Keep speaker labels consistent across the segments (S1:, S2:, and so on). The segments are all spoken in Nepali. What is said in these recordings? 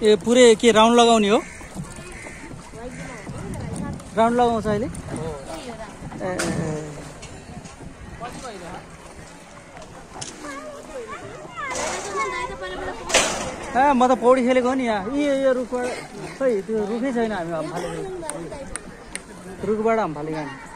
S1: ए पुरै के राउन्ड लगाउने हो राउन्ड लगाउँछ अहिले म त पौडी खेलेको नि यहाँ यो रुखबाट खै त्यो रुखै छैन हामी अम्फालेको रुखबाट अम्फालेको हामी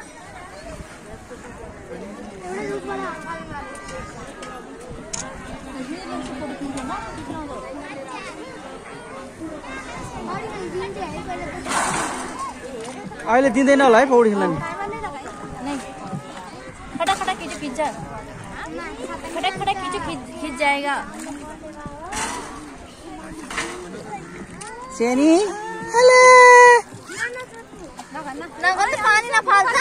S1: अहिले दिँदैन होला है पौडी खेल्न
S2: फटाफट खिच जाएगा
S1: सेनी हेलो
S2: नगर्नु पानी नफाल्छ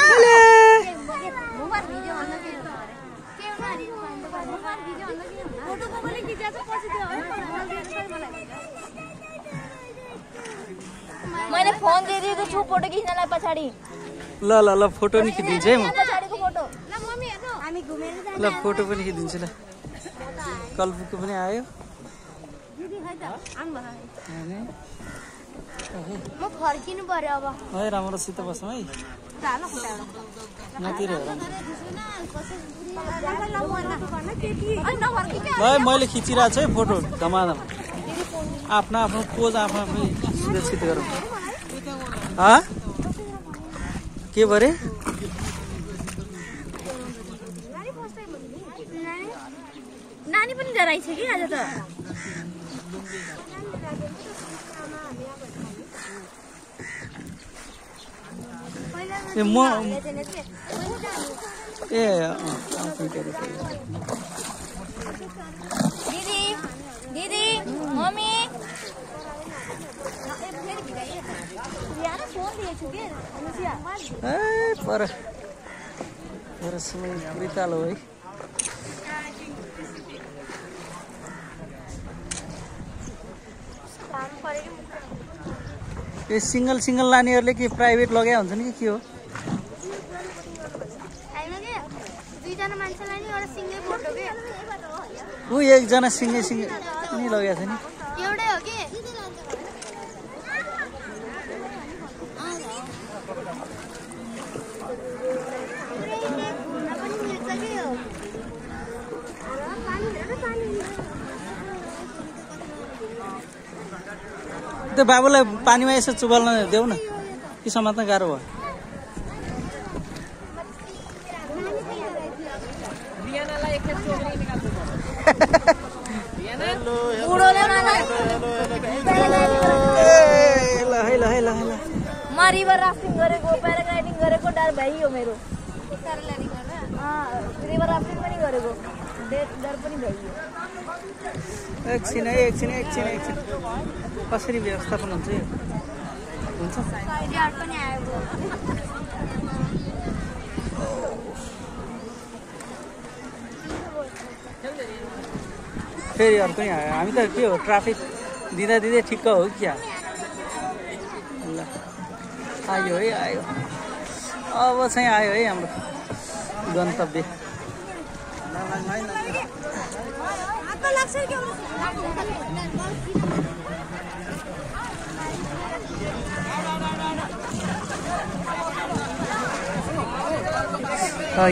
S2: मैले फोन दिइदिएको छु फोटो खिच्नलाई पछाडि
S1: ल ल ल फोटो नि खिचिदिन्छु है म
S2: पछाडिको फोटो ल मम्मी हेर्नु हामी घुमेर जान्छ
S1: ल फोटो पनि खिचिदिन्छु ल कल्पुको पनि आयो
S2: दिदी है त आउनु
S1: अनि
S2: म फर्किनु पर्यो अब
S1: है राम्रोसित बसौँ है
S2: चाल
S1: नतिर
S2: ल
S1: मैले खिचिरहेको छु है फोटो धमाधम आफ्नो आफ्नो पोज आफ्नो आफै सुरक्षित गरौँ के भरे
S2: नानी पनि डराइछ कि आज त
S1: ए म ए
S2: दिदी दिदी मम्मी
S1: पर समय बितालो है ए सिंगल सिंगल लानेहरूले के प्राइभेट लगे हुन्छ नि के हो ऊ एकजना सिंगै सिंगै नि लगेको छ नि
S2: एउटै हो कि
S1: त्यो बाबुलाई पानीमा यसो चुबाल्न देऊ न कि समात्न गाह्रो भयो
S2: म रिभर राफ्टिङ गरेको प्याराग्लाइडिङ गरेको डर भइयो मेरो रिभर राफ्टिङ पनि गरेको डर पनि भइयो
S1: एकछिन कसरी व्यवस्थापन हुन्छ हुन्छ
S2: पनि आयो
S1: फेरि अर्को आयो हामी त के हो ट्राफिक दिँदा दिँदै ठिक्क हो क्या ल आयो है आयो अब चाहिँ आयो है हाम्रो गन्तव्य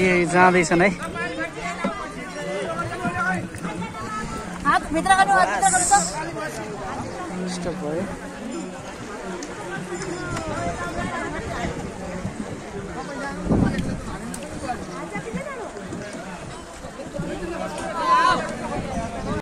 S1: यही जाँदैछन् है
S2: भित्र गर्नु
S1: स्टप भयो